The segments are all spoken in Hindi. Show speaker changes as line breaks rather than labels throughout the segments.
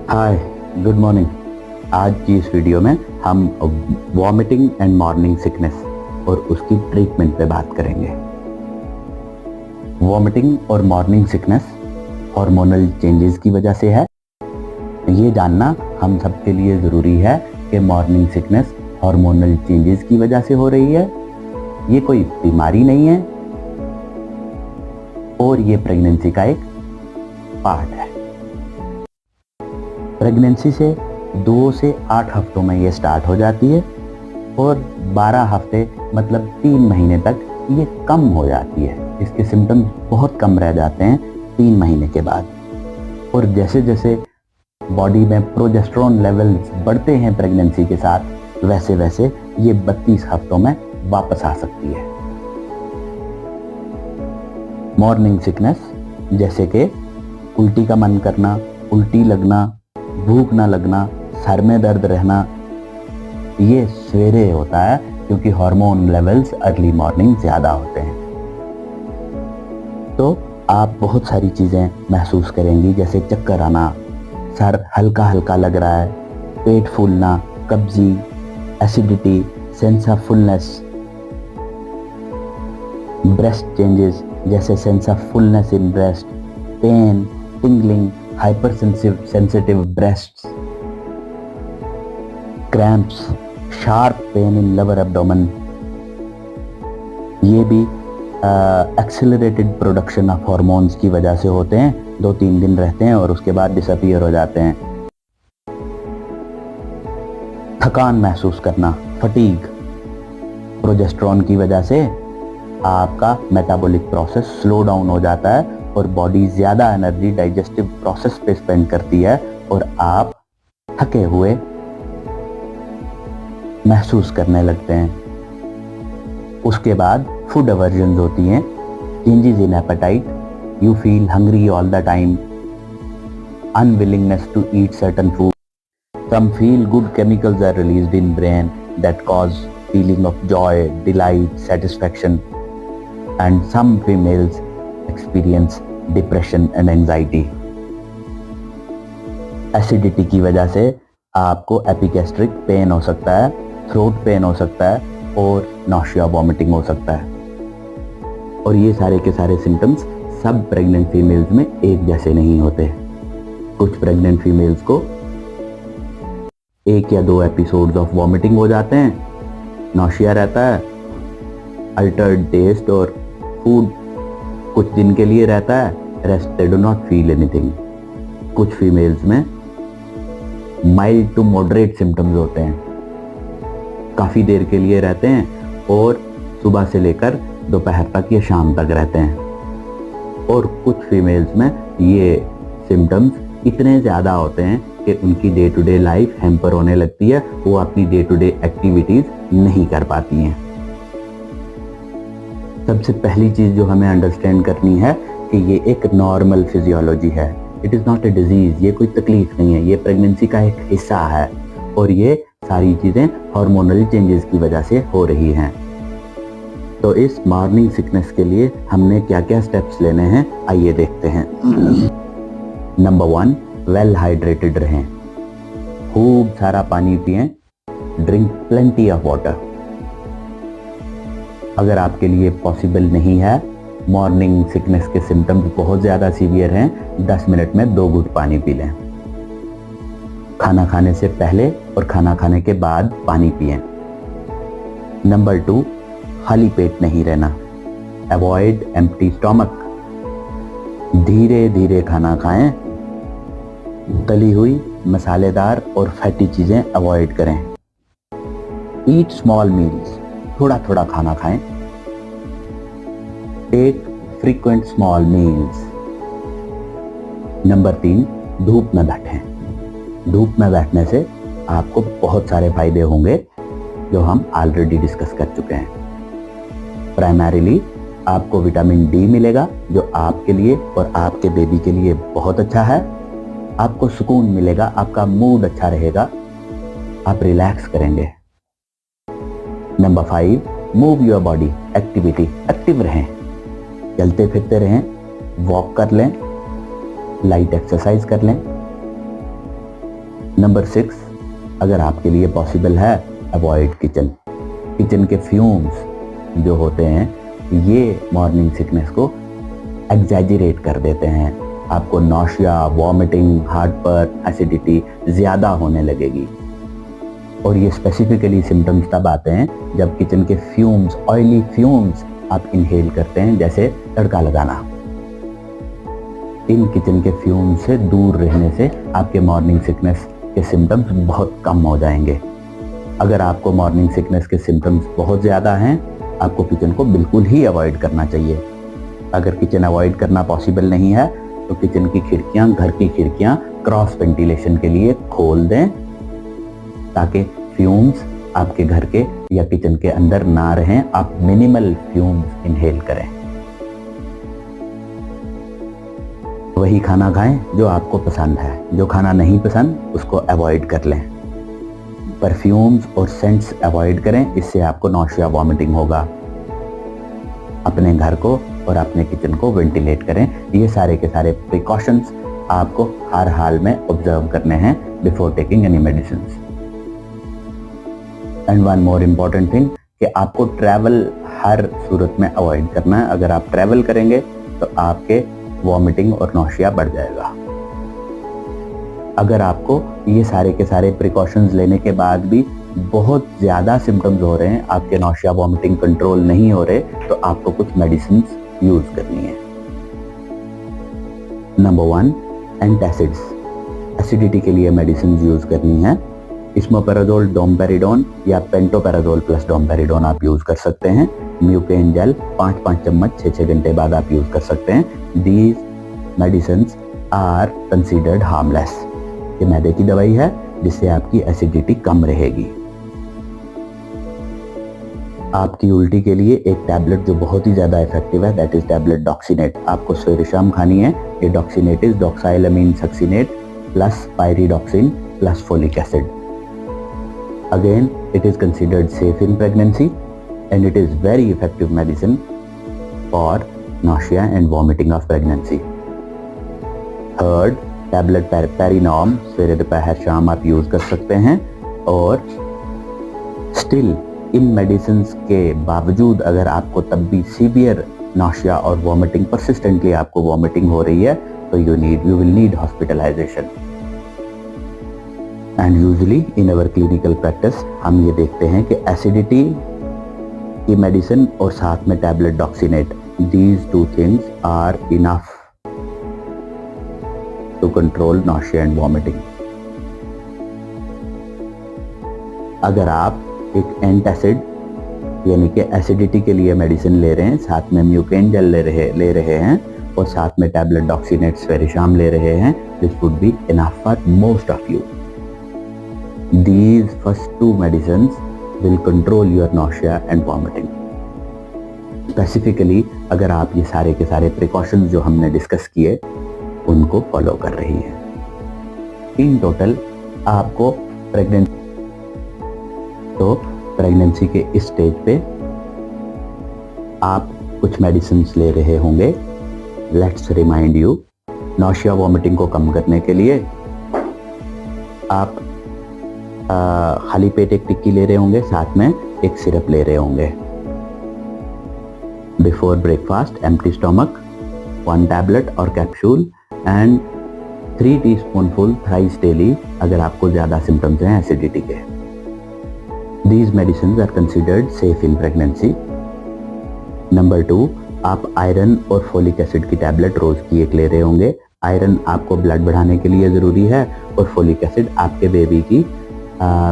हाय, गुड मॉर्निंग। आज की इस वीडियो में हम वॉमिटिंग एंड मॉर्निंग सिकनेस और उसकी ट्रीटमेंट पे बात करेंगे। वॉमिटिंग और मॉर्निंग सिकनेस हार्मोनल चेंजेस की वजह से है। ये जानना हम सबके लिए ज़रूरी है कि मॉर्निंग सिकनेस हार्मोनल चेंजेस की वजह से हो रही है। ये कोई बीमारी नहीं है और ये प्रेगनेंसी का एक पार्ट है। प्रेगनेंसी से 2 से 8 हफ्तों में ये स्टार्ट हो जाती है और 12 हफ्ते मतलब 3 महीने तक ये कम हो जाती है। इसके सिम्टम्स बहुत कम रह जाते हैं 3 महीने के बाद। और जैसे जैसे बॉडी में प्रोजेस्टेरोन लेवल्स बढ़ते हैं प्रेगनेंसी के साथ, वैसे वैसे ये 32 हफ्तों में वापस आ सकती है। मॉर्निंग सिकनेस जैसे कि उल्टी का मन करना, उल्टी लगना, भूख ना लगना, सर में दर्द रहना, ये सवेरे होता है क्योंकि हार्मोन लेवल्स अर्ली मॉर्निंग ज़्यादा होते हैं। तो आप बहुत सारी चीज़ें महसूस करेंगी, जैसे चक्कर आना, सर हल्का हल्का लग रहा है, पेट फूलना, कब्जी, acidity, sense of fullness, breast changes जैसे sense of fullness in breast, pain, tingling, hypersensitive breasts, cramps, sharp pain in lower abdomen। ये भी एक्सेलरेटेड प्रोडक्शन ऑफ हॉर्मोन्स की वजह से होते हैं। 2-3 दिन रहते हैं और उसके बाद डिसअपीयर हो जाते हैं। थकान महसूस करना, फटीग, प्रोजेस्टेरोन की वजह से आपका मेटाबॉलिक प्रोसेस स्लो डाउन हो जाता है और बॉडी ज़्यादा एनर्जी डाइजेस्टिव प्रोसेस पे स्पेंड करती है और आप थके हुए महसूस करने लगते हैं। उसके बाद फूड एवर्जन्स होती हैं, changes in appetite, you feel hungry all the time, unwillingness to eat certain food, some feel good chemicals are released in brain that cause feeling of joy, delight, satisfaction, and some females experience depression and anxiety. Acidity की वजह से आपको एपिगैस्ट्रिक पेन हो सकता है, थ्रोट पेन हो सकता है और नॉशिया वॉमिटिंग हो सकता है। और ये सारे के सारे सिम्टम्स सब प्रेग्नेंट फीमेल्स में एक जैसे नहीं होते। कुछ प्रेग्नेंट फीमेल्स को 1 या 2 एपिसोड्स ऑफ वॉमिटिंग हो जाते हैं, नॉशिया रहता है, अल्टर्ड टेस्ट और फूड कुछ दिन के लिए रहता है, rest they do not feel anything. कुछ फीमेल्स में माइल्ड टू मॉडरेट सिम्टम्स होते हैं, काफ़ी देर के लिए रहते हैं और सुबह से लेकर दोपहर तक या शाम तक रहते हैं। और कुछ फीमेल्स में ये सिम्टम्स इतने ज़्यादा होते हैं कि उनकी day to day life hamper होने लगती है, वो अपनी डे टू डे एक्टिविटीज़ नहीं कर पाती हैं। सबसे पहली चीज़ जो हमें अंडरस्टैंड करनी है कि ये एक नॉर्मल फिजियोलॉजी है। It is not a disease, ये कोई तकलीफ नहीं है, ये प्रेगनेंसी का एक हिस्सा है और ये सारी चीज़ें हार्मोनल चेंजेस की वजह से हो रही हैं। तो इस मॉर्निंग सिकनेस के लिए हमने क्या क्या स्टेप्स लेने हैं, आइए देखते हैं। नंबर 1, वेल हाइड्रेटेड रहें, खूब सारा पानी पिएं, ड्रिंक प्लेंटी ऑफ वाटर। अगर आपके लिए पॉसिबल नहीं है, मॉर्निंग सिकनेस के सिम्टम्स बहुत ज़्यादा सीवियर हैं, 10 मिनट में 2 घूंट पानी पी लें। खाना खाने से पहले और खाना खाने के बाद पानी पिएं। नंबर 2, खाली पेट नहीं रहना, अवॉइड एम्प्टी स्टमक। धीरे धीरे खाना खाएं, तली हुई, मसालेदार और फैटी चीज़ें अवॉइड करें। ईट स्मॉल मील्स, थोड़ा थोड़ा खाना खाएं। Take frequent small meals. Number 3, धूप में बैठें। धूप में बैठने से आपको बहुत सारे फायदे होंगे जो हम ऑलरेडी डिस्कस कर चुके हैं। प्राइमरीली आपको विटामिन डी मिलेगा जो आपके लिए और आपके बेबी के लिए बहुत अच्छा है। आपको सुकून मिलेगा, आपका मूड अच्छा रहेगा, आप रिलैक्स करेंगे। Number 5, move your body, activity, active रहें, चलते फिरते रहें, वॉक कर लें, लाइट एक्सरसाइज कर लें। नंबर 6, अगर आपके लिए पॉसिबल है, अवॉइड किचन के फ्यूम्स जो होते हैं ये मॉर्निंग सिकनेस को एग्जैजरेट कर देते हैं। आपको नॉशिया, वॉमिटिंग, हार्टबर्न, एसिडिटी ज़्यादा होने लगेगी। और ये स्पेसिफिकली सिम्टम्स तब आते हैं जब किचन के फ्यूम्स, ऑयली फ्यूम्स आप इनहेल करते हैं, जैसे तड़का लगाना। इन किचन के फ्यूम से दूर रहने से आपके मॉर्निंग सिकनेस के सिम्टम्स बहुत कम हो जाएंगे। अगर आपको मॉर्निंग सिकनेस के सिम्टम्स बहुत ज़्यादा हैं, आपको किचन को बिल्कुल ही अवॉइड करना चाहिए। अगर किचन अवॉइड करना पॉसिबल नहीं है तो किचन की खिड़कियाँ, घर की खिड़कियाँ क्रॉस वेंटिलेशन के लिए खोल दें, ताकि फ्यूम्स आपके घर के या किचन के अंदर ना रहें। आप मिनिमल फ्यूम्स इनहेल करें। वही खाना खाएं जो आपको पसंद है, जो खाना नहीं पसंद उसको अवॉइड कर लें। परफ्यूम्स और सेंट्स अवॉइड करें, इससे आपको नॉशिया, वॉमिटिंग होगा। अपने घर को और अपने किचन को वेंटिलेट करें। ये सारे के सारे प्रिकॉशंस आपको हर हाल में ऑब्जर्व करने हैं before taking any medicine. And one more important thing कि आपको ट्रैवल हर सूरत में अवॉइड करना है। अगर आप ट्रैवल करेंगे तो आपके वॉमिटिंग और नॉशिया बढ़ जाएगा। अगर आपको ये सारे के सारे प्रिकॉशंस लेने के बाद भी बहुत ज़्यादा सिम्टम्स हो रहे हैं, आपके नॉशिया, वॉमिटिंग कंट्रोल नहीं हो रहे, तो आपको कुछ मेडिसिन यूज करनी है। Number 1, antacids. एसिडिटी के लिए मेडिसिन यूज करनी है। इसमोपेराजोल, डोमपेरिडोन या पेंटोपेराजोल प्लस डोमपेरिडोन आप यूज कर सकते हैं। म्यूकेन जेल 5-5 चम्मच 6-6 घंटे बाद आप यूज कर सकते हैं। These medicines are considered harmless. ये मैदे की दवाई है जिससे आपकी एसिडिटी कम रहेगी। आपकी उल्टी के लिए एक टैबलेट जो बहुत ही ज़्यादा इफेक्टिव है, दैट इज टैबलेट डॉक्सीनेट। आपको सवेरे शाम खानी है। ये Doxinate is doxylamine succinate plus pyridoxine plus folic acid. Again, it is considered safe in pregnancy and it is very effective medicine for nausea and vomiting of pregnancy. Third, tablet Perinorm सवेरे दोपहर शाम आप यूज कर सकते हैं। और स्टिल इन मेडिसिन के बावजूद अगर आपको तब भी सीवियर नाशिया और वॉमिटिंग, परसिस्टेंटली आपको वॉमिटिंग हो रही है, तो you will need hospitalisation. And usually in our clinical practice हम ये देखते हैं कि एसिडिटी की मेडिसिन और साथ में tablet Doxinate, these 2 things are enough to control nausea and vomiting. अगर आप एक एंटासिड यानी कि एसिडिटी के लिए मेडिसिन ले रहे हैं, साथ में म्यूकेन जेल ले रहे हैं और साथ में टैबलेट डॉक्सीनेट सवेरे शाम ले रहे हैं, this would be enough for most of you. These first 2 medicines will control your nausea and vomiting. Specifically, अगर आप ये सारे के सारे precautions जो हमने डिस्कस किए उनको फॉलो कर रही है। इन टोटल आपको प्रेगनेंसी के इस स्टेज पे आप कुछ मेडिसिन ले रहे होंगे। लेट्स रिमाइंड यू, नाशिया वॉमिटिंग को कम करने के लिए आप खाली पेट एक टिक्की ले रहे होंगे, साथ में एक सिरप ले रहे होंगे। Before breakfast empty stomach 1 tablet और capsule and 3 teaspoonful thrice daily अगर आपको ज़्यादा सिम्टम्स हैं एसिडिटी के। These medicine are considered safe in pregnancy. Number 2, आप आयरन और फोलिक एसिड की टैबलेट रोज की एक ले रहे होंगे। आयरन आपको ब्लड बढ़ाने के लिए ज़रूरी है और फोलिक एसिड आपके बेबी की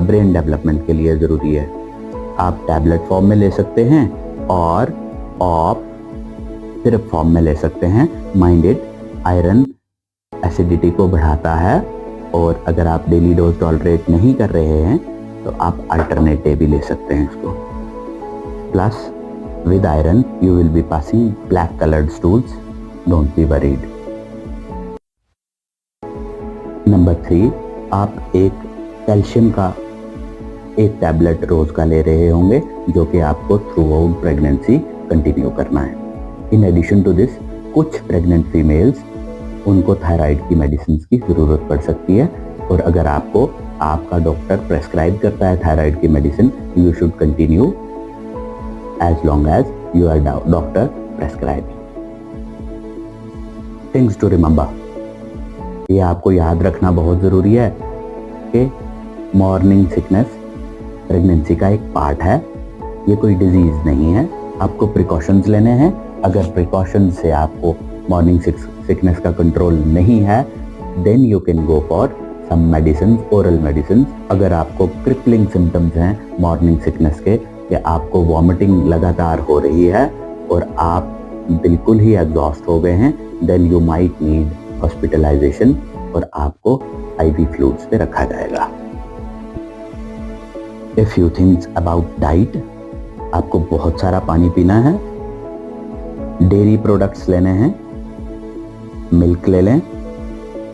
ब्रेन डेवलपमेंट के लिए ज़रूरी है। आप टैबलेट फॉर्म में ले सकते हैं और आप सिर्फ फॉर्म में ले सकते हैं। माइंडेड, आयरन एसिडिटी को बढ़ाता है और अगर आप डेली डोज टॉलरेट नहीं कर रहे हैं तो आप अल्टरनेट डे भी ले सकते हैं इसको। Plus with iron you will be passing black coloured stools, don't be worried. Number 3, आप एक कैल्शियम का एक टैबलेट रोज का ले रहे होंगे जो कि आपको थ्रू आउट प्रेगनेंसी कंटिन्यू करना है। इन एडिशन टू दिस, कुछ प्रेग्नेंट फीमेल्स उनको थायराइड की मेडिसिन की ज़रूरत पड़ सकती है और अगर आपको आपका डॉक्टर प्रेस्क्राइब करता है थायराइड की medicine, you should continue as long as your doctor prescribe. Things to remember, ये आपको याद रखना बहुत ज़रूरी है कि मॉर्निंग सिकनेस प्रेगनेंसी का एक पार्ट है, ये कोई डिजीज़ नहीं है। आपको प्रिकॉशंस लेने हैं। अगर प्रिकॉशंस से आपको मॉर्निंग सिकनेस का कंट्रोल नहीं है, then you can go for some medicine, oral medicine. अगर आपको क्रिपलिंग सिम्टम्स हैं मॉर्निंग सिकनेस के, कि आपको वॉमिटिंग लगातार हो रही है और आप बिल्कुल ही एग्जॉस्ट हो गए हैं, then you might need hospitalisation और आपको आईवी फ्लूइड्स पे रखा जाएगा। A few things about diet, आपको बहुत सारा पानी पीना है, डेयरी प्रोडक्ट्स लेने हैं, मिल्क ले लें,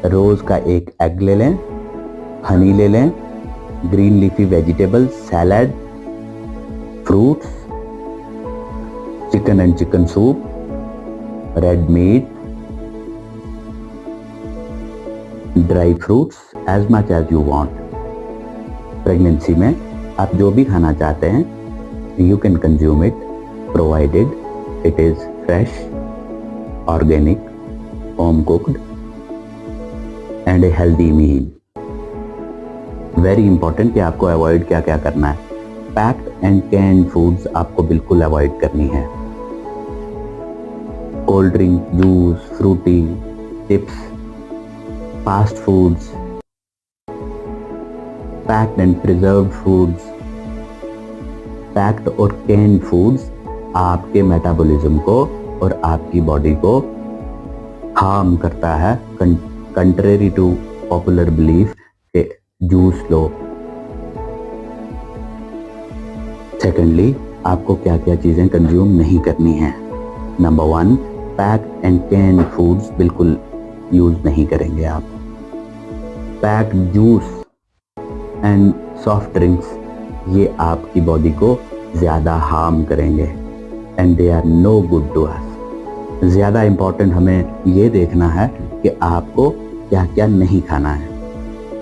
रोज का एक एग ले लें, हनी ले लें, green leafy vegetables, salad, fruits, chicken and chicken soup, red meat, dry fruits, as much as you want. Pregnancy में आप जो भी खाना चाहते हैं, you can consume it provided it is fresh, organic, home cooked and a healthy meal. Very important कि आपको अवॉइड क्या क्या करना है। पैक्ड एंड कैंड फूड्स आपको बिल्कुल अवॉइड करनी है। Cold drink, juice, Frooti, chips, fast foods, packed and preserved foods, packed और कैंड फूड्स आपके मेटाबॉलिज्म को और आपकी बॉडी को हार्म करता है, कंट्रेरी टू पॉपुलर बिलीफ के जूस लो। सेकेंडली, आपको क्या क्या चीज़ें कंज्यूम नहीं करनी है। Number 1, packed and canned foods बिल्कुल यूज़ नहीं करेंगे आप। Packed juice and soft drinks ये आपकी बॉडी को ज़्यादा हार्म करेंगे and they are no good to us. ज़्यादा इम्पॉर्टेंट हमें ये देखना है कि आपको क्या क्या नहीं खाना है।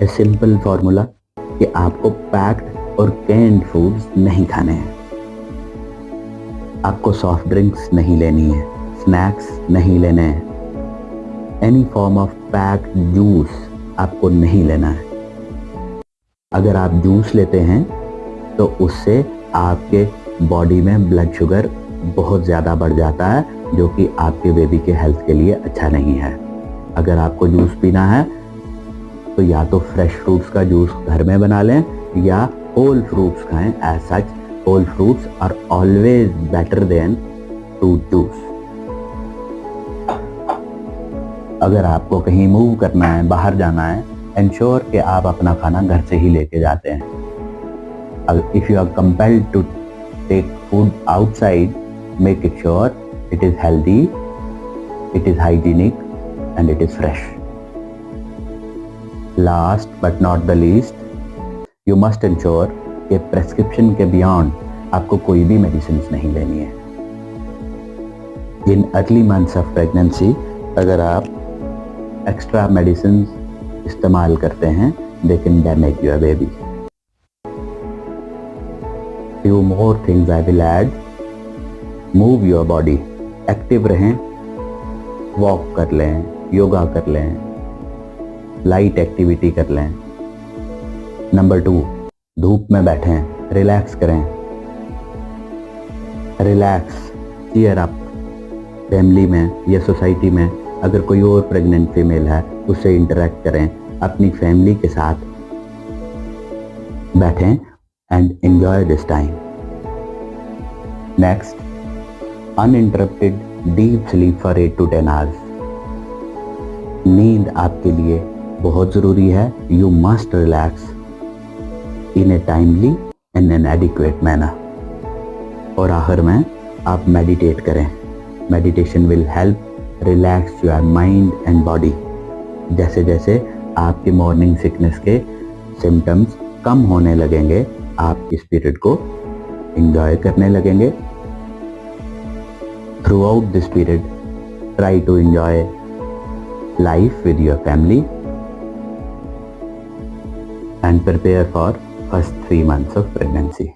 ए सिंपल फार्मूला कि आपको पैक्ड और कैंड फूड्स नहीं खाने हैं, आपको सॉफ्ट ड्रिंक्स नहीं लेनी है, स्नैक्स नहीं लेने हैं, any form of packed juice आपको नहीं लेना है। अगर आप जूस लेते हैं तो उससे आपके बॉडी में ब्लड शुगर बहुत ज़्यादा बढ़ जाता है, जो कि आपके बेबी के हेल्थ के लिए अच्छा नहीं है। अगर आपको जूस पीना है तो या तो फ्रेश फ्रूट्स का जूस घर में बना लें या होल फ्रूट्स खाएं। As such whole fruits are always better than fruit juice. अगर आपको कहीं मूव करना है, बाहर जाना है, इंश्योर कि आप अपना खाना घर से ही लेके जाते हैं। If you are compelled to take food outside, make it sure it is healthy, it is hygienic and it is fresh. Last but not the least, you must ensure कि प्रेस्क्रिप्शन के बियॉन्ड आपको कोई भी मेडिसिन नहीं लेनी है। In early months of pregnancy अगर आप एक्स्ट्रा मेडिसिन इस्तेमाल करते हैं, they can damage your baby. Few more things I will add. Move your body, active रहें, वॉक कर लें, योगा कर लें, लाइट एक्टिविटी कर लें। नंबर 2, धूप में बैठें, रिलैक्स करें, रिलैक्स, चीयर अप। फैमिली में या सोसाइटी में अगर कोई और प्रेग्नेंट फीमेल है, उससे इंटरेक्ट करें, अपनी फैमिली के साथ बैठें and enjoy this time. Next, uninterrupted deep sleep for 8 to 10 hours. नींद आपके लिए बहुत ज़रूरी है। You must relax in a timely and an adequate manner. और आखिर में आप मेडिटेट करें। Meditation will help relax your mind and body. जैसे जैसे आपके मॉर्निंग सिकनेस के सिम्टम्स कम होने लगेंगे, आप इस पीरियड को एंजॉय करने लगेंगे। Throughout this period, try to enjoy life with your family and prepare for first 3 months of pregnancy.